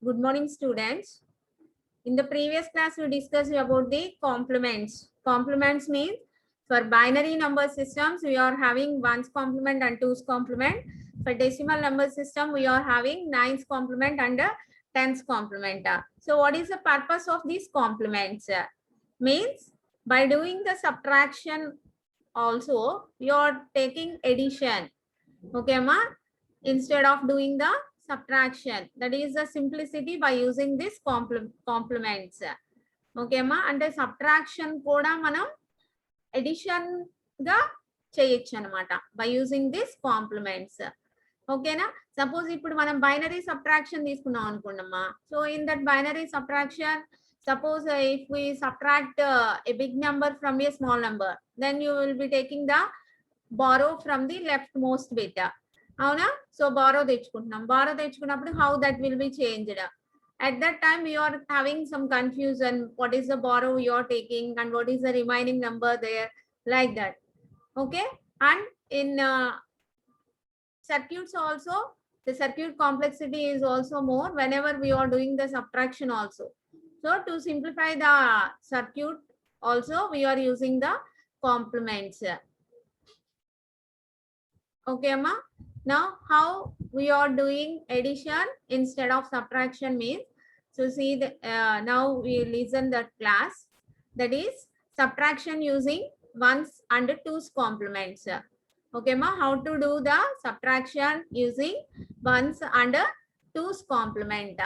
Good morning, students. In the previous class, we discussed about the complements. Complements means for binary number systems, we are having ones complement and twos complement. For decimal number system, we are having nines complement and tens complement. So what is the purpose of these complements? Means by doing the subtraction also, you are taking addition. Okay, ma? Instead of doing the subtraction. That is the simplicity by using this complements. Okay, ma? అంటే subtraction కూడా మనం addition గా చేయొచ్చు అనమాట by using this complements. ఓకేనా suppose ఇప్పుడు మనం binary subtraction తీసుకున్నాం అనుకోండమ్మా so in that binary subtraction suppose if we subtract a big number from a small number then you will be taking the borrow from the leftmost bit అవునా so borrow తెచ్చుకున్నప్పుడు how that will be changed at that time you are having some confusion what is the borrow you are taking and what is the remaining number there like that. Okay, and in circuits also the circuit complexity is also more whenever we are doing the subtraction also. So to simplify the circuit also we are using the complements. Okay, Amma. Now how we are doing addition instead of subtraction means, so see the, now we listen the class that is subtraction using ones and twos complements. Okay, ma, how to do the subtraction using ones and twos complement.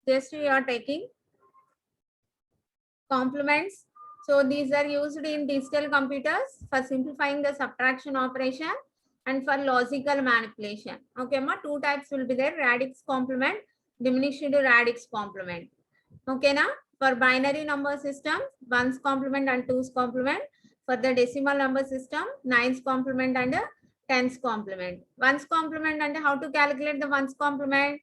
Just we are taking complements. So these are used in digital computers for simplifying the subtraction operation and for logical manipulation. Okay, ma, two types will be there, radix complement, diminished radix complement. Okay, na, for binary number system, ones complement and twos complement. For the decimal number system, nines complement and tens complement. Ones complement and how to calculate the ones complement?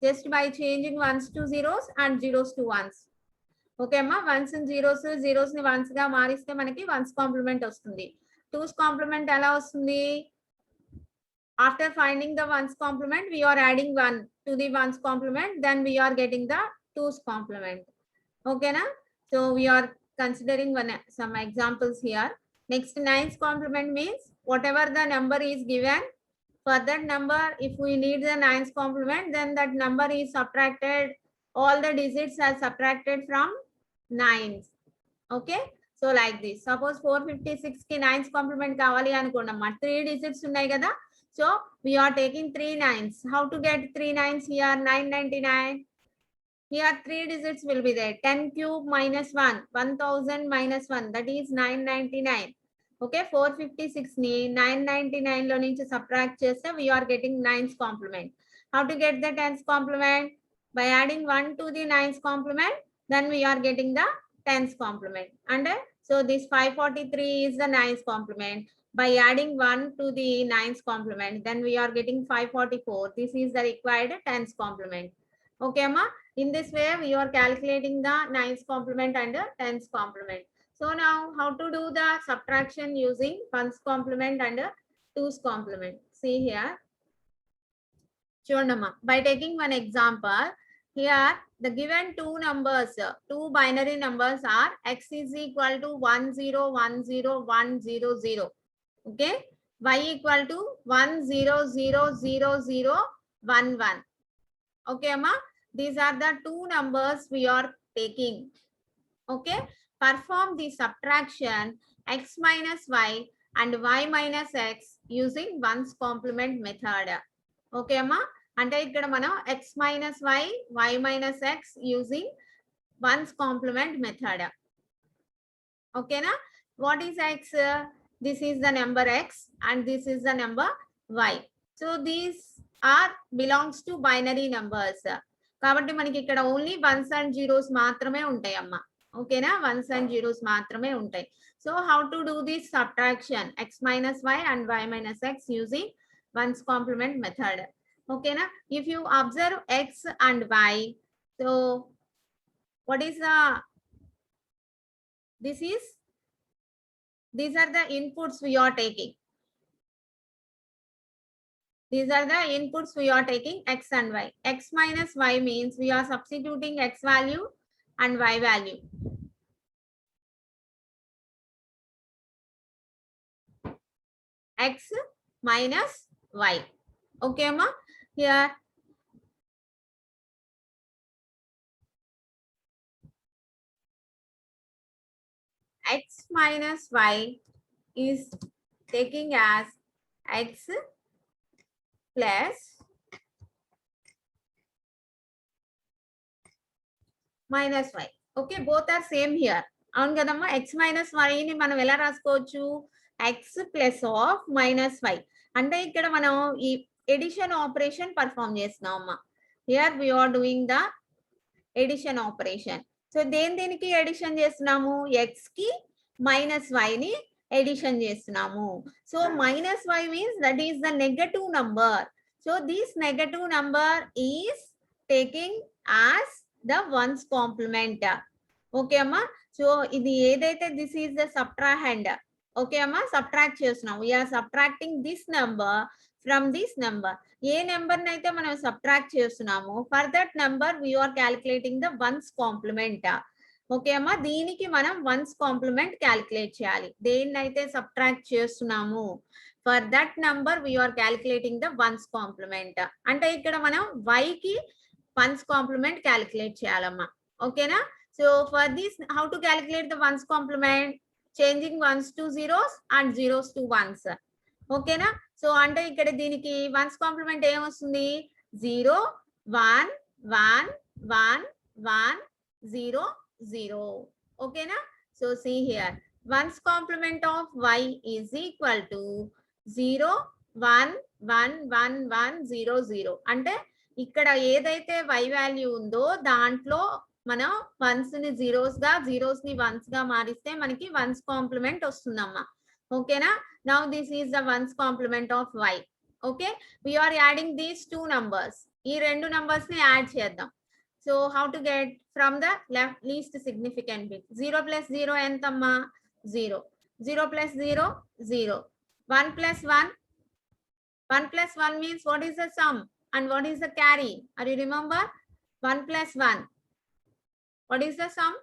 Just by changing ones to zeros and zeros to ones. Okay అమ్మా ones zeros ని ones గా మారిస్తే మనకి one's complement వస్తుంది. Two's complement ఎలా వస్తుంది? After finding the one's complement we are adding 1 to the ones complement, then we are getting the twos complement. ఓకేనా? So we are considering some examples here. Next, nines complement means whatever the number is given, for that number if we need the nines complement, then that number is subtracted, all the digits are subtracted from nines. Okay, so like this, suppose 456 ki nines complement kavali anukondamma 3 digits unnai kada, so we are taking 3 nines. How to get 3 nines here? 999. Here 3 digits will be there, 10 cube minus 1, 1000 minus 1, that is 999. Okay, 456 ni 999 lo nunchi subtract cheste we are getting nines complement. How to get the tens complement? By adding 1 to the nines complement, then we are getting the tens complement. And so this 543 is the nines complement. By adding 1 to the nines complement, then we are getting 544. This is the required tens complement. Okay, Amma. In this way, we are calculating the nines complement and the tens complement. So now, how to do the subtraction using ones complement and twos complement? See here. Chondama. By taking one example, here the given two numbers, two binary numbers are x is equal to 1010100. Okay, y equal to 10000011. Okay, Amma. These are the two numbers we are taking. Okay, perform the subtraction x minus y and y minus x using ones complement method. Okay, Amma. అంటే ఇక్కడ మనం x minus y, y minus x using ones complement method. ఓకేనా? What is x? This is the number x and this is the number y. So these are belongs to binary numbers. కాబట్టి మనకి ఇక్కడ only once and zeros మాత్రమే ఉంటాయి అమ్మ. ఓకేనా? Once and zeros మాత్రమే ఉంటాయి. So how to do this subtraction x minus y and y minus x using ones complement method. Okay, na? If you observe x and y, so What is the, these are the inputs we are taking. These are the inputs we are taking, x and y. X minus y means we are substituting x value and y value. X minus y. Okay, ma? Here x minus y is taking as x plus minus y. Okay, both are same here. అవును కదమ్మా, x minus y ని మనం ఎలా రాసుకోవచ్చు, x plus of minus y. అంటే ఇక్కడ మనం ఈ ఎడిషన్ ఆపరేషన్ పర్ఫామ్ చేస్తున్నాం అమ్మా. Here we are doing the addition operation. So దేనికి ఎడిషన్ చేస్తున్నాము, x కి మైనస్ y ని ఎడిషన్ చేస్తున్నాము. So minus y means that is the negative number. So this negative number is taking as the one's complement. Okay అమ్మా. So ఇది ఏదైతే this is the subtrahend. Okay అమ్మా, subtract చేస్తున్నాం. We're subtracting this number from this number. ఏ number అయితే మనం subtract చేస్తున్నాము, for that number we're calculating the one's complement. Okay అమ్మా, దీనికి మనం వన్స్ కాంప్లిమెంట్ క్యాలిక్యులేట్ చేయాలి. దేన్నైతే సబ్ట్రాక్ట్ చేస్తున్నాము, for that number we're calculating the one's complement. అంటే ఇక్కడ మనం y కి వన్స్ కాంప్లిమెంట్ క్యాలిక్యులేట్ చేయాలమ్మా. ఓకేనా? So for this how to calculate the one's complement, changing ones to zeros and zeros to ones. ఓకేనా? సో అంటే ఇక్కడ దీనికి వన్స్ కాంప్లిమెంట్ ఏమొస్తుంది, 0 1 1 1 1 0 0. ఓకేనా? So see here, one's complement of y is equal to 0 1 1 1 1 0 0. అంటే ఇక్కడ ఏదైతే y వాల్యూ ఉందో దాంట్లో మనం వన్స్ ని జీరోస్ గా, జీరోస్ ని వన్స్ గా మారిస్తే మనకి వన్స్ కాంప్లిమెంట్ వస్తుందమ్మా. ఓకేనా? Now this is the ones complement of y. Okay, we are adding these two numbers. ఈ రెండు numbers ని యాడ్ చేద్దాం. So how to get from the left least significant bit? 0 plus 0 ఎంతమ్మా, 0. 0 plus 0 0. 1 plus 1, 1 plus 1 means what is the sum and what is the carry? Are you remember? 1 plus 1, what is the sum?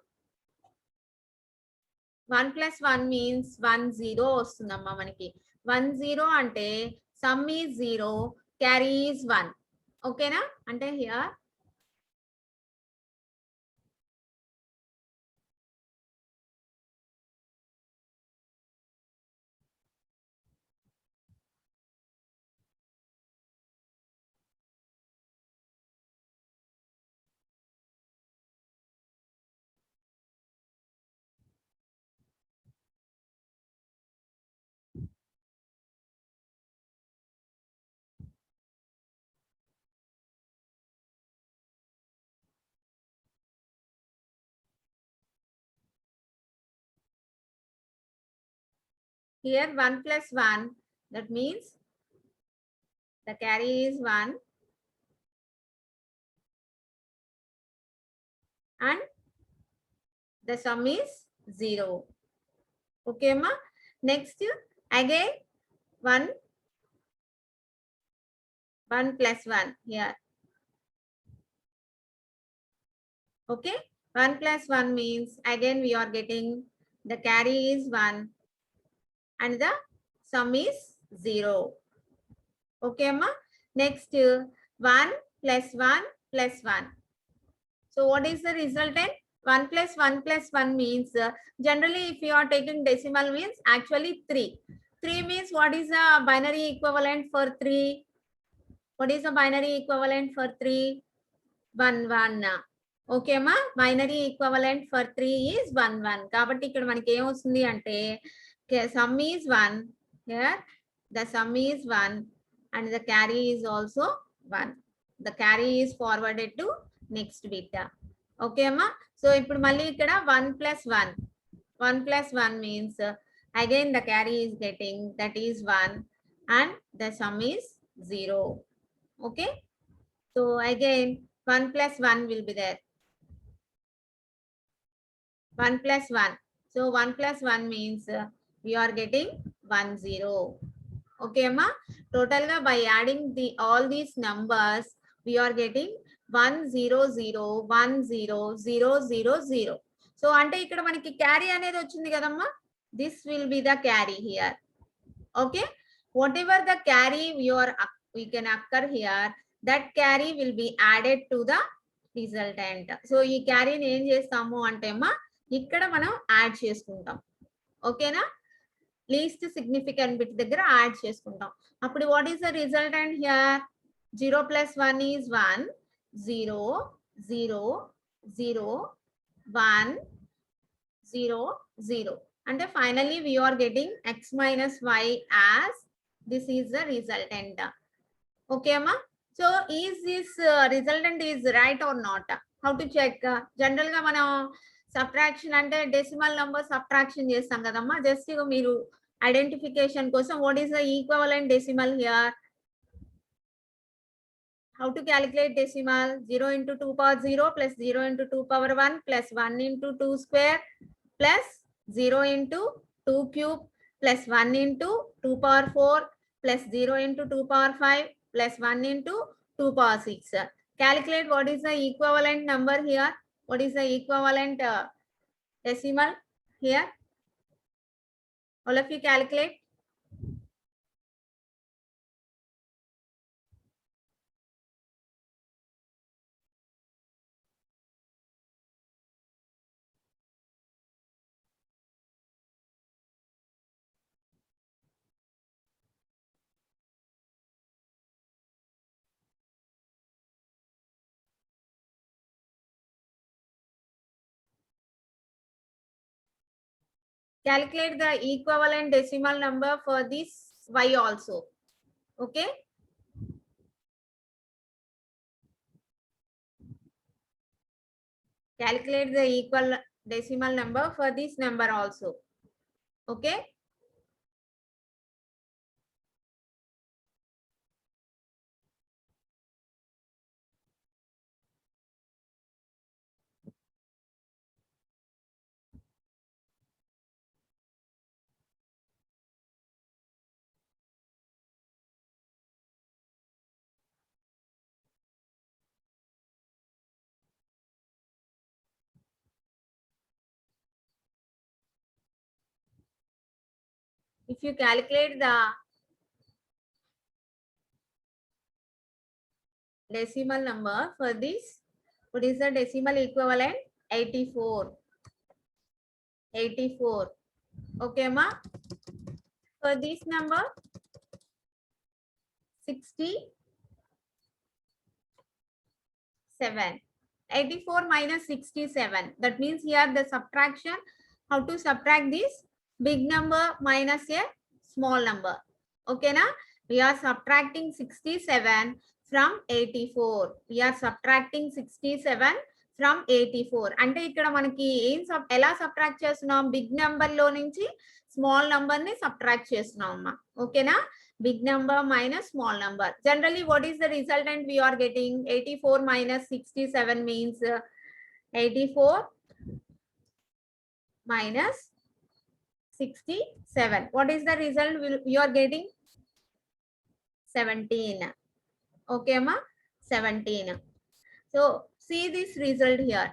1 plus 1 means 1 0 వస్తుందమ్మా మనకి. 1 0 అంటే some is 0, carry is 1. ఓకేనా? అంటే here here 1 plus 1, that means the carry is 1 and the sum is 0. Okay ma? Next again 1 plus 1 here. Okay, 1 plus 1 means again we are getting the carry is 1 and the sum is 0. Okay ma? Next 1 plus 1 plus 1. So what is the resultant? 1 plus 1 plus 1 means generally if you are taking decimal means actually 3. 3 means what is the binary equivalent for 3? What is the binary equivalent for 3? 1 1. Okay ma? Binary equivalent for 3 is 1 1. కాబట్టి ఇక్కడ మనకి ఏం వస్తుంది అంటే sum is 1. Here the sum is 1 and the carry is also 1. The carry is forwarded to next bit. Okay ma? So ఇప్పుడు మళ్ళీ ఇక్కడ 1 plus 1. 1 plus 1 means again the carry is getting, that is 1 and the sum is 0. Okay, so again 1 plus 1 will be there. 1 plus 1. So 1 plus 1 means we are getting 1 0. Okay, Amma. Total by adding all these numbers, we are getting 1 0 0 1 0 0 0 0. So ante ikkada manaki carry anedi ochindi kadamma. This will be the carry here. Okay. Whatever the carry we can occur here, that carry will be added to the resultant. So ఈ క్యారీని ఏం చేస్తాము అంటే అమ్మా ఇక్కడ మనం add చేసుకుంటాం. ఓకేనా? Least significant bit దగ్గర యాడ్ చేసుకుంటాం. అప్పుడు what is the resultant here? 0 plus 1 is 1, 0 0 0 1 0 0. And finally we are getting x minus y as this is the resultant. Okay, Amma. So is this resultant is right or not? How to check? General ga mana subtraction ante decimal number subtraction chestam kadamma. Just meeru identification kosam what is the equivalent decimal here? How to calculate decimal? 0 into 2 power 0 plus 0 into 2 power 1 plus 1 into 2 square plus 0 into 2 cube plus 1 into 2 power 4 plus 0 into 2 power 5 plus 1 into 2 power 6. Calculate what is the equivalent number here. What is the equivalent decimal here? All of you calculate. Calculate the equivalent decimal number for this y also. Okay. Calculate the equal decimal number for this number also. Okay. If you calculate the decimal number for this, what is the decimal equivalent? 84. 84. Okay, ma. For this number, 67. 84 minus 67. That means here the subtraction. How to subtract this? Big number minus a small number. Okay, na? We are subtracting 67 from 84. We are subtracting 67 from 84. అంటే ఇక్కడ మనకి ఏం ఎలా subtract చేస్తున్నాం? Big number లో నుంచి small number ని subtract చేస్తున్నాం అమ్మా. ఓకేనా? Big number minus small number. Generally, what is the resultant we are getting? 84 minus 67 means 84 minus 67. What is the result we are getting? 17. Okay, ma? 17. So, see this result here.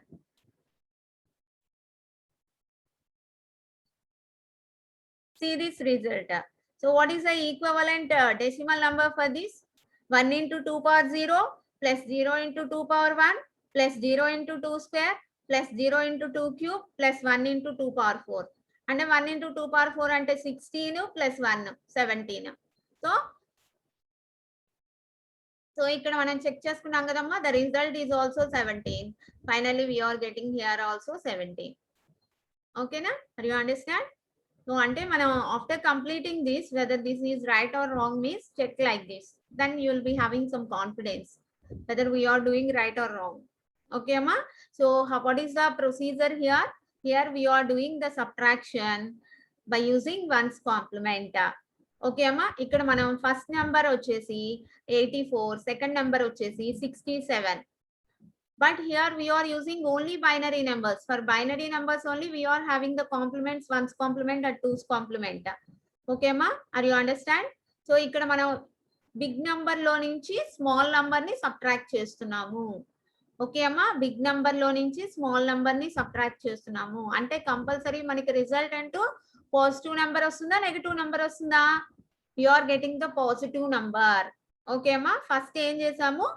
See this result. So what is the equivalent decimal number for this? 1 into 2 power 0 plus 0 into 2 power 1 plus 0 into 2 square plus 0 into 2 cube plus 1 into 2 power 4. And 1 into 2 power 4 and 16 plus 1, 17. So ikkada manam check cheskunnam kadamma, the result is also 17. Finally, we are getting here also 17. Okay, na? Are you understand? So ante manam after completing this, whether this is right or wrong means check like this. Then you will be having some confidence whether we are doing right or wrong. Okay, Amma. So what is the procedure here? Here we are doing the subtraction by using 1's complement. Okay, Amma. Ikkada manam first number vachesi 84, second number vachesi 67. But here we are using only binary numbers. For binary numbers only, we are having the complements, ones complement and twos complement. Okay, ma? Are you understand? So, ఇక్కడ మనం big number లో నుంచి small number ని subtract చేస్తున్నాము. Okay అమ్మా, big number లో నుంచి small number ని సబ్ట్రాక్ట్ చేస్తున్నాము. అంటే కంపల్సరీ మనకి రిజల్ట్ అంటూ పాజిటివ్ నెంబర్ వస్తుందా, నెగటివ్ నెంబర్ వస్తుందా? You are getting the positive number. Okay అమ్మా, ఫస్ట్ ఏం చేసాము,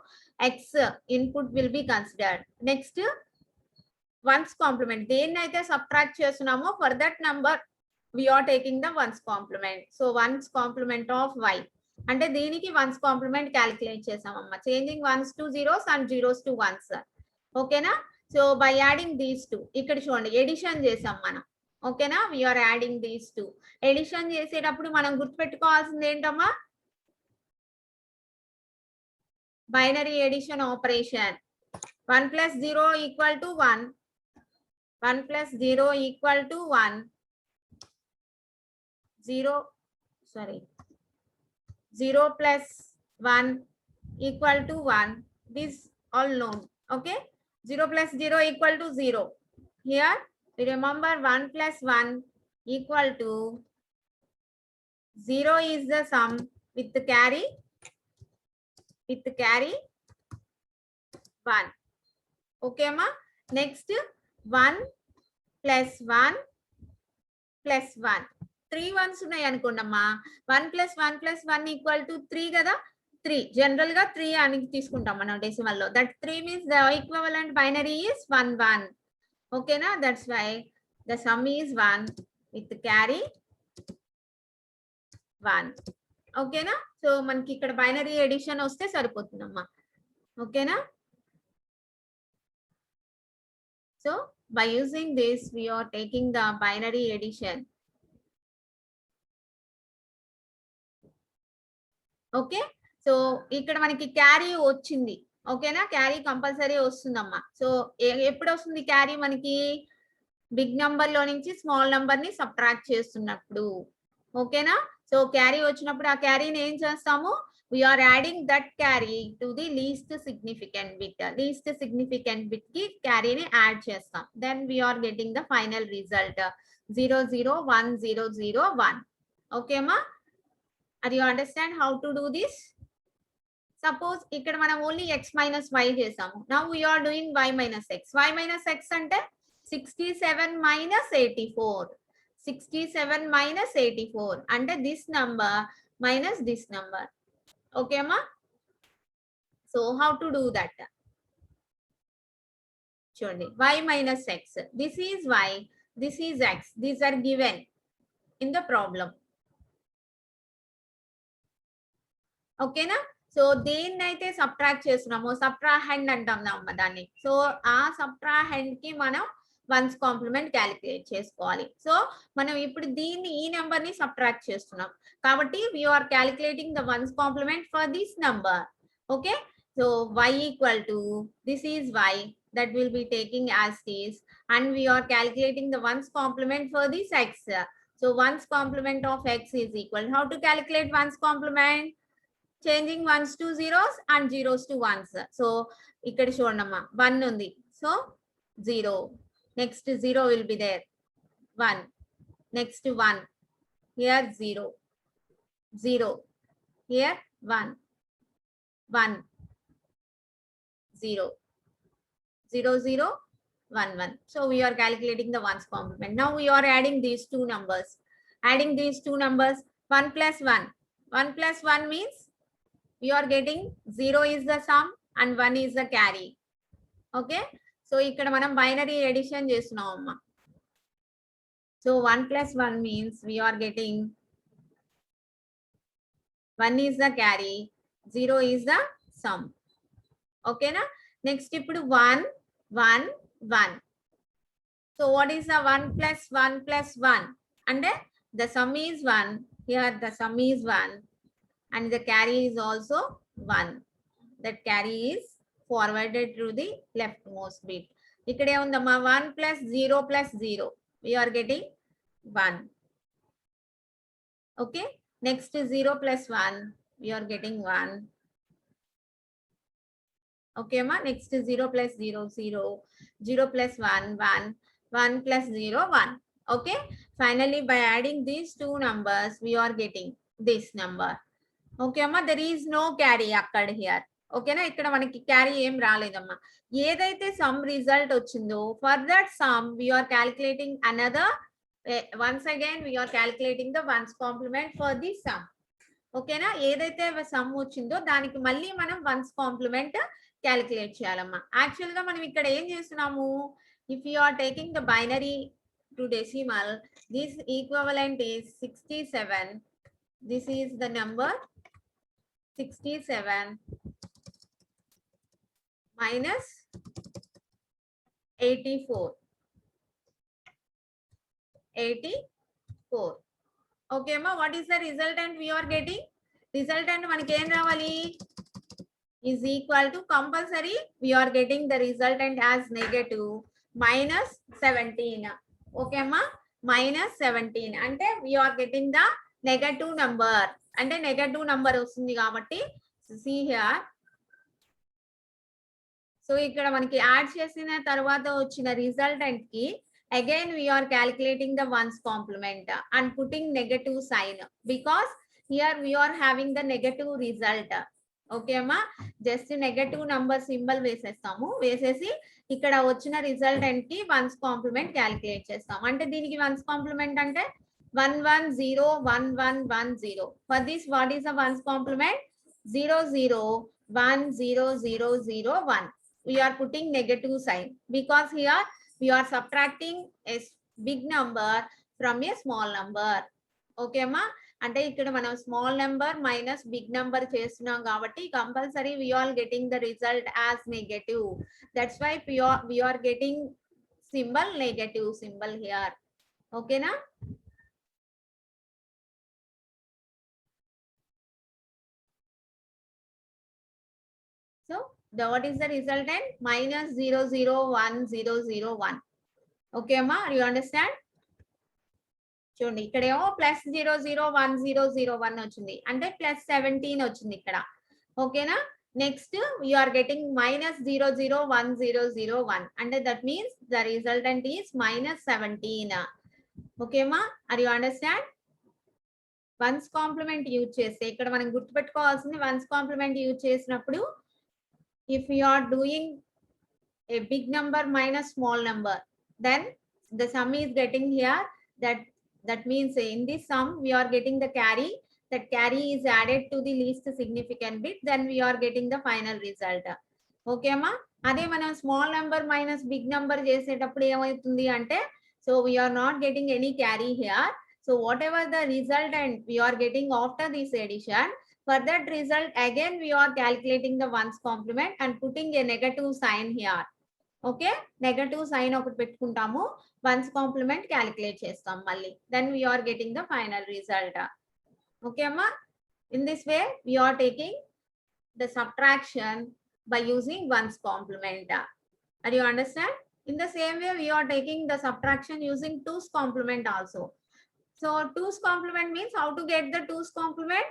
X input will be considered. Next one's complement, దేన్నైతే సబ్ట్రాక్ట్ చేస్తున్నామో for that number we are taking the ones complement. So ones complement of y అంటే దీనికి one's complement calculate చేసామమ్మా, changing ones to zeros and zeros to ones. ఓకేనా? So by adding these two, ఇక్కడ చూడండి addition చేసాం మనం. ఓకేనా? We are adding these two. Addition చేసేటప్పుడు మనం గుర్తుపెట్టుకోవాల్సింది ఏంటమ్మా, binary addition operation. 1 plus 0 equal to 1, 1 plus 0 equal to 1, 0 plus 1 equal to 1. This all known. Okay, 0 plus 0 equal to 0. Here we remember 1 plus 1 equal to 0 is the sum with the carry 1. Okay ma? Next 1 plus 1 plus 1, 3 ones ఉన్నాయి అనుకోండమ్మా. 1 plus 1 plus 1 equal to 3 కదా. 3 general గా 3 అని తీసుకుంటాం మనం decimal లో. That 3 means the equivalent binary is 1 1. ఓకేనా? That's why the sum is 1 with carry 1. ఓకేనా? So మనకి ఇక్కడ బైనరీ ఎడిషన్ వస్తే సరిపోతుందమ్మా. ఓకేనా? So by using this we are taking the binary addition. Okay, so ఇక్కడ మనకి క్యారీ వచ్చింది. ఓకేనా? క్యారీ కంపల్సరీ వస్తుందమ్మా. సో ఎప్పుడు వస్తుంది క్యారీ మనకి, బిగ్ నంబర్ లో నుంచి స్మాల్ నంబర్ ని సబ్ట్రాక్ట్ చేస్తున్నప్పుడు. ఓకేనా? సో క్యారీ వచ్చినప్పుడు ఆ క్యారీని ఏం చేస్తాము, we are adding that carry to the least significant bit. Least significant bit ki carry ni add chestam, then we are getting the final result 0 0 1 0 0 1. Okay ma? Are you understand how to do this? Suppose ఇక్కడ మనం only x minus y చేసాము. Now we are doing y minus x. Y minus x అంటే 67 minus 84. 67 minus 84 అంటే this number minus this number. Okay ma? So how to do that? చూడండి, y minus x, this is y, this is x, these are given in the problem. ఓకేనా? So దేన్నైతే subtract చేస్తున్నామో subtrahend అంటాం దాన్ని. So ఆ subtrahend కి మనం one's complement calculate చేసుకోవాలి. సో మనం ఇప్పుడు దీన్ని ఈ నెంబర్ ని సబ్ట్రాక్ట్ చేస్తున్నాం కాబట్టి we are calculating the ones complement for this number. Okay, so y equal to, this is y, that will be taking as is, and we are calculating the ones complement for this x. So ones complement of x is equal, how to calculate ones complement, changing ones to zeros and zeros to ones. So ఇక్కడ చూడమ్మా 1 ఉంది, so 0, next 0 will be there, 1, next 1, here 0 0, here 1 1 0 0 0 1 1. So we are calculating the ones complement. Now we are adding these two numbers. Adding these two numbers, 1 plus 1, 1 plus 1 means we are getting 0 is the sum and 1 is the carry. Okay, so ఇక్కడ మనం binary edition చేస్తున్నాం అమ్మా. So 1 plus 1 means we are getting 1 is the carry, 0 is the sum. Okay na? Next ఇప్పుడు 1 1 1. So what is the 1 plus 1 plus 1? And the sum is 1, here the sum is 1 and the carry is also 1. That carry is forwarded to the leftmost bit. ikkade undamma 1 plus 0 plus 0, we are getting 1. Okay, next 0 plus 1, we are getting 1. Okay, ma. Next is 0 plus 0, 0, 0 plus 1, 1, 1 plus 0, 1. Okay. Finally, by adding these two numbers, we are getting this number. Okay, amma. There is no carry occurred here. ఓకేనా, ఇక్కడ మనకి carry ఏం రాలేదమ్మా. ఏదైతే sum result వచ్చిందో for that sum we're calculating another once again we're calculating the one's complement for the sum. ఓకేనా, ఏదైతే sum వచ్చిందో దానికి మళ్ళీ మనం వన్స్ కాంప్లిమెంట్ క్యాలిక్యులేట్ చేయాలమ్మా. యాక్చువల్ గా మనం ఇక్కడ ఏం చేస్తున్నాము, if you are taking the binary to decimal, this equivalent is 67. This is the number 67 minus 84. 84. Okay, ma. What is the resultant we are getting? Resultant manaki em ravali is equal to compulsory. We are getting the resultant as negative minus 17. Okay, ma. Minus 17. Ante we are getting the negative number. Ante negative number vastundi kabatti. See here. So ఇక్కడ మనకి add చేసిన తర్వాత వచ్చిన resultant కి again we're calculating the one's complement and putting negative sign because here we're having the negative result. Okay అమ్మా, just negative number symbol వేసేస్తాము. వేసేసి ఇక్కడ వచ్చిన రిజల్టెంట్ కి వన్స్ కాంప్లిమెంట్ క్యాలిక్యులేట్ చేస్తాం. అంటే దీనికి వన్స్ కాంప్లిమెంట్ అంటే 1101110. For this what is the one's complement? 00100001. We are putting negative sign because here we are subtracting a big number from a small number. Okay ma, ante ikkada manam small number minus big number chestunnam kabatti compulsory we are getting the result as negative. That's why we are getting symbol negative symbol here. Okay na. So what is the resultant? Minus 001001. Okay amma, you understand? చూడండి ఇక్కడేమో plus 001001 వచ్చింది, అంటే plus 17 వచ్చింది ఇక్కడ. ఓకేనా, next we are getting minus 001001, అంటే that means the resultant is minus 17. ఓకేమా, are you understand? One's complement use చేస్తే ఇక్కడ మనం గుర్తుపెట్టుకోవాల్సింది, వన్స్ కాంప్లిమెంట్ యూజ్ చేసినప్పుడు if you are doing a big number minus small number, then the sum is getting here. That means in this sum we are getting the carry. That carry is added to the least significant bit. Then we are getting the final result. Okay ma. Ade manam small number minus big number చేసేటప్పుడు ఏమవుతుంది అంటే, so we are not getting any carry here. So whatever the resultant we are getting after this addition, for that result again we are calculating the ones complement and putting a negative sign here. Okay, negative sign okati pettukuntamu, ones complement calculate chestam malli, then we are getting the final result. Okay amma, in this way we are taking the subtraction by using ones complement. Are you understand? In the same way we are taking the subtraction using twos complement also. So twos complement means how to get the twos complement?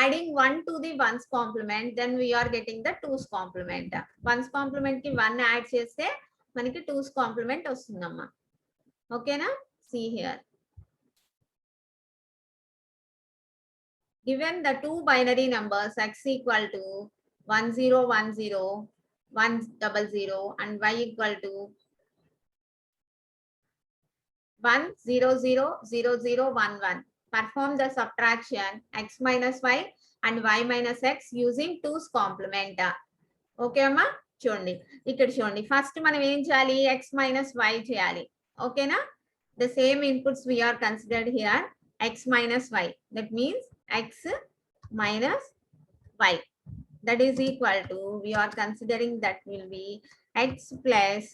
Adding 1 to the ones complement, then we are getting the twos complement. Ones complement ki 1 add cheste maniki twos complement ostundamma. Okay na? See here. Given the two binary numbers x equal to 1010 100 and y equal to 1000011, perform the subtraction x minus y and y minus x using twos complement. Okay amma, చూడండి ఇక్కడ చూడండి, first మనం ఏం చేయాలి, x minus y చేయాలి. ఓకేనా, the same inputs we are considered here, x minus y, that means x minus y, that is equal to, we are considering that will be x plus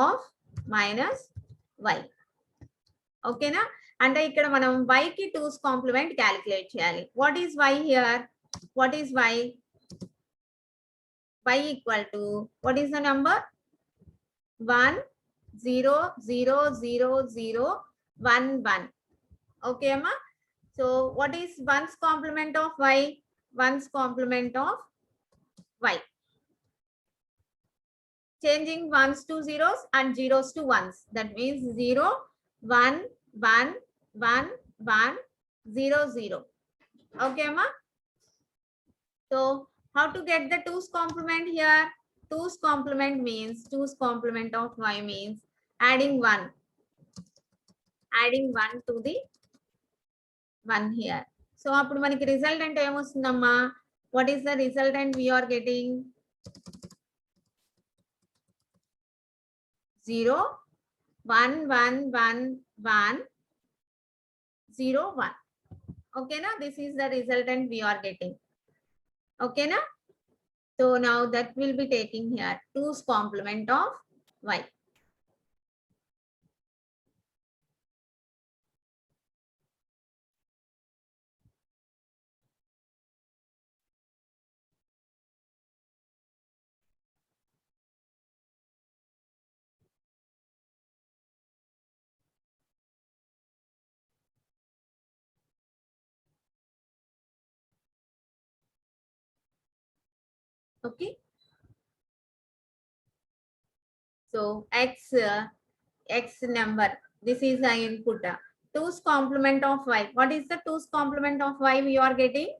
of minus y. ఓకేనా, అంటే ఇక్కడ మనం y కి twos complement calculate చేయాలి. What is y here? What is y? y equal to, what is the number? 1000011. Okay amma, so what is ones complement of y? Ones complement of y, changing ones to zeros and zeros to ones. That means 0, 1, 1, 1, 1, 0, 0. Okay, ma? So how to get the 2's complement here? 2's complement means 2's complement of y means adding 1. Adding 1 to the 1 here. So appudu maniki resultant em ostundamma? What is the resultant we are getting? 0, 1, 1, 1, 1, 0, 1. Okay, na? This is the resultant we are getting. Okay, na? So now that will be taking here 2's complement of y. Okay. So x number, this is the input. 2's complement of y. What is the 2's complement of y we are getting?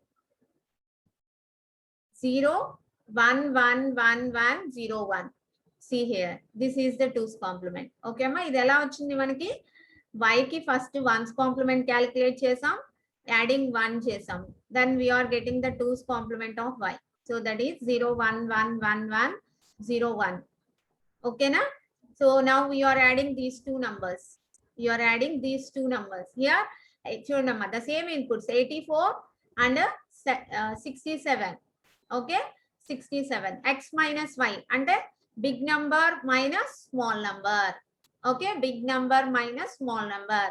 0, 1, 1, 1, 1, 0, 1. See here, this is the 2's complement. Okay, ma, ఇది ఎలా వచ్చింది మనకి? y కి first 1's complement calculate చేసాం, adding 1 చేసాం. Then we are getting the 2's complement of y. So that is 0, 1, 1, 1, 1, 0, 1. Okay, na? So now we are adding these two numbers. You are adding these two numbers. Here, number, the same inputs, 84 and 67. Okay, 67. X minus y. And big number minus small number. Okay, big number minus small number.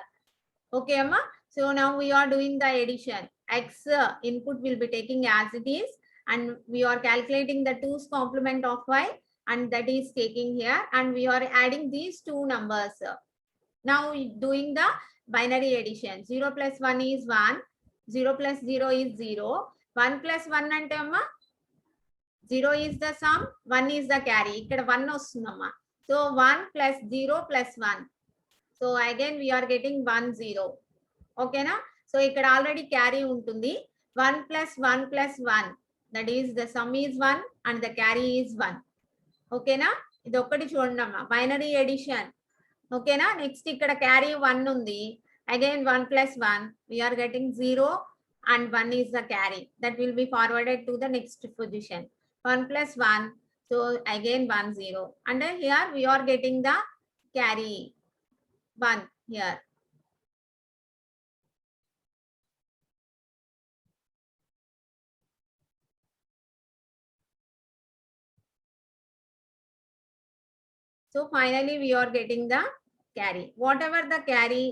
Okay, Amma. So now we are doing the addition. X input will be taking as it is. And we are calculating the 2's complement of y. And that is taking here. And we are adding these two numbers. Now doing the binary addition. 0 plus 1 is 1. 0 plus 0 is 0. 1 plus 1 ante amma 0 is the sum, 1 is the carry. Ikkada 1 ostundamma. So 1 plus 0 plus 1. So again we are getting 1, 0. Okay, na? So ikkada already carry untundi. 1 plus 1 plus 1. That is the sum is 1 and the carry is 1. Okay, na? ఇది ఒక్కటి చూడండమ్మా, binary edition. ఓకేనా? Next ఇక్కడ carry 1 ఉంది. Again 1 plus 1 we are getting 0 and 1 is the carry. That will be forwarded to the next position. 1 plus 1, so again 1, 0. And here we are getting the carry 1 here. So finally we are getting the carry. Whatever the carry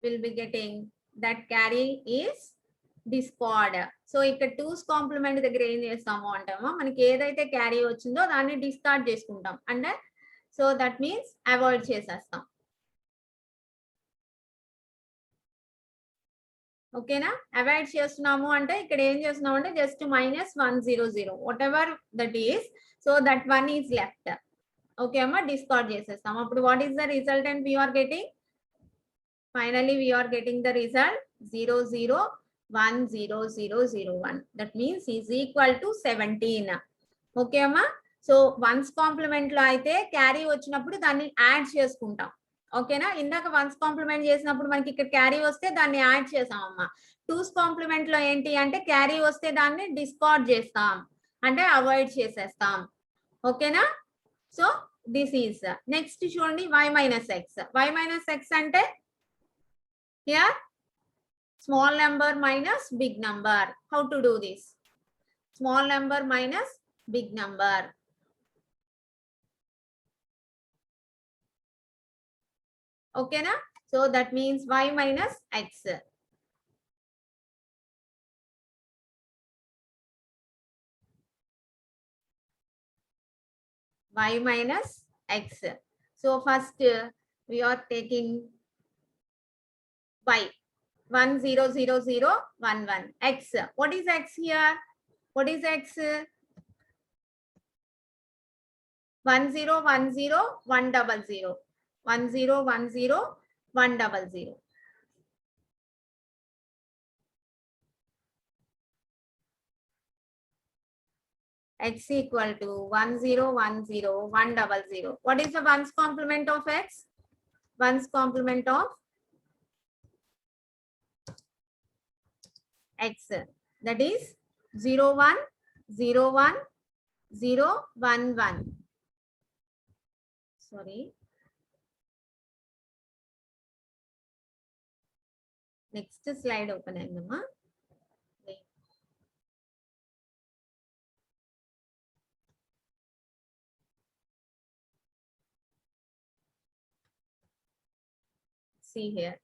will be getting, that carry is discard. So ఇక్కడ 2's complement దగ్గర ఏం చేస్తాము అంటామా, మనకి ఏదైతే carry వచ్చిందో దాన్ని discard చేసుకుంటాం. అంటే సో దట్ మీన్స్ అవాయిడ్ చేసేస్తాం. ఓకేనా? అవాయిడ్ చేస్తున్నాము అంటే ఇక్కడ ఏం చేస్తున్నాం అంటే just -100 what ever that is, so that 1 is left. Okay అమ్మా, డిస్కార్డ్ చేసేస్తాం. అప్పుడు what is the resultant we are getting? Finally we are getting the result 0, 0, 1, 0, 0, 0, 1. That means is equal to 17. Okay అమ్మా. సో 1's కాంప్లిమెంట్ లో అయితే carry వచ్చినప్పుడు దాన్ని add చేసుకుంటాం. ఓకేనా? ఇందాక 1's కాంప్లిమెంట్ చేసినప్పుడు మనకి ఇక్కడ క్యారీ వస్తే దాన్ని యాడ్ చేసాం అమ్మా. 2's కాంప్లిమెంట్ లో ఏంటి అంటే క్యారీ వస్తే దాన్ని డిస్కార్డ్ చేస్తాం, అంటే అవాయిడ్ చేసేస్తాం. ఓకేనా? సో దిస్ ఈస్ నెక్స్ట్ చూడండి, y minus x. y minus x అంటే here small number minus big number. How to do this? Small number minus big number. Okay na? So that means y minus x. Y minus x. So first we are taking y 1, 0, 0, 0, 1, 1. X. What is x here? What is x? 1010 100 1010 100. X equal to 1010 100. What is the ones complement of x? Ones complement of x, that is 0 1 0 1 0 1 1. Sorry. Next slide open aindamma. See here.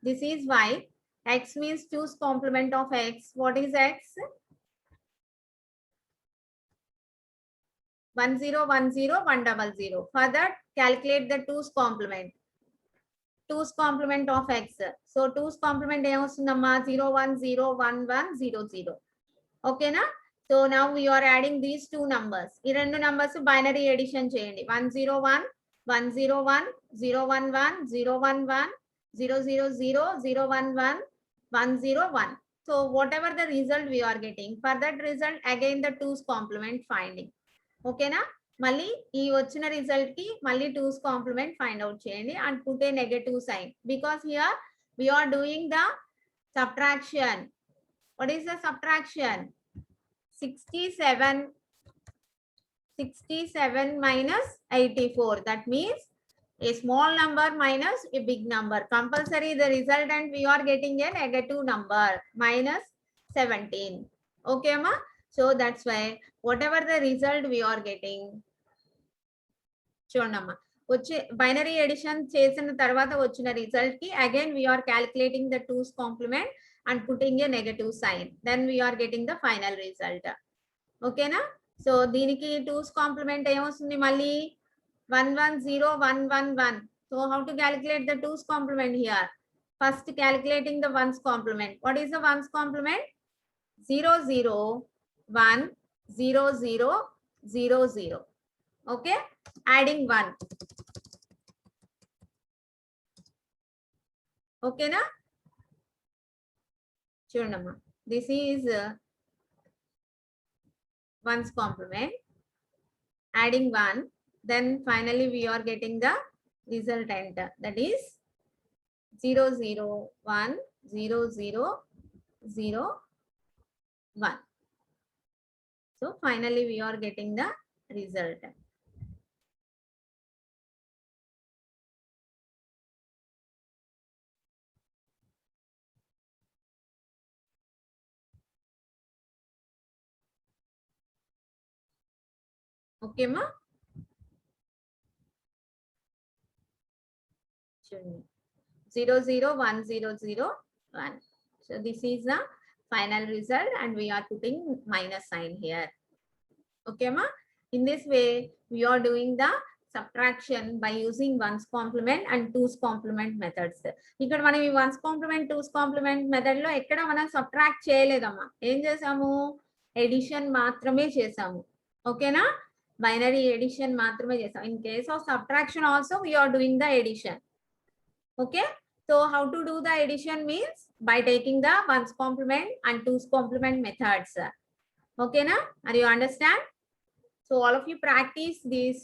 This is y. X means choose complement of x. What is x? 1010 100. Further, calculate the 2's complement. 2's complement of x. So 2's complement is 0 1 0 1 1 0 0. Okay na? So now we are adding these two numbers. Ee rendu numbers binary addition cheyandi. 101 101 011 011 000 011 101. So whatever the result we are getting, for that result again the 2's complement finding. Okay na? Malli ee vachina result ki malli 2's complement find out cheyandi and put a negative sign, because here we are doing the subtraction. What is the subtraction? 67 minus 84. That means a small number minus a big number. Compulsory the resultant we are getting a negative number, minus 17. Okay, ma? So that's why whatever the result we are getting, చూడమ్మా వచ్చే binary edition చేసిన తర్వాత వచ్చిన result కి again we are calculating the 2's complement and putting a negative sign, then we are getting the final result. Okay na? So దీనికి 2's complement ఏమొస్తుంది మళ్ళీ 110 111. So how to calculate the 2's complement here? First calculating the 1's complement. What is the 1's complement? 0 0 1 0 0 0 0. Okay, adding 1. Okay na? Chudamma, this is 1's complement, adding 1, then finally we are getting the resultant, that is 0 0 1 0 0 0 1. So finally we are getting the result. Okay ma? 0 0 1 0 0 1. So this is the final result and we are putting minus sign here. Okay ma? In this way we are doing the subtraction by using 1's complement and 2's complement methods. ఇక్కడ మనం ఈ 1's complement 2's complement method లో ఎక్కడ మనం subtract చేయలేదమ్మా. ఏం చేసాము? Edition మాత్రమే చేసాము. ఓకేనా? బైనరీ ఎడిషన్ మాత్రమే చేసాం. In case of subtraction also we are doing the addition. Okay, so how to do the addition means by taking the 1's complement and 2's complement methods. Okay na? Are you understand? So all of you practice this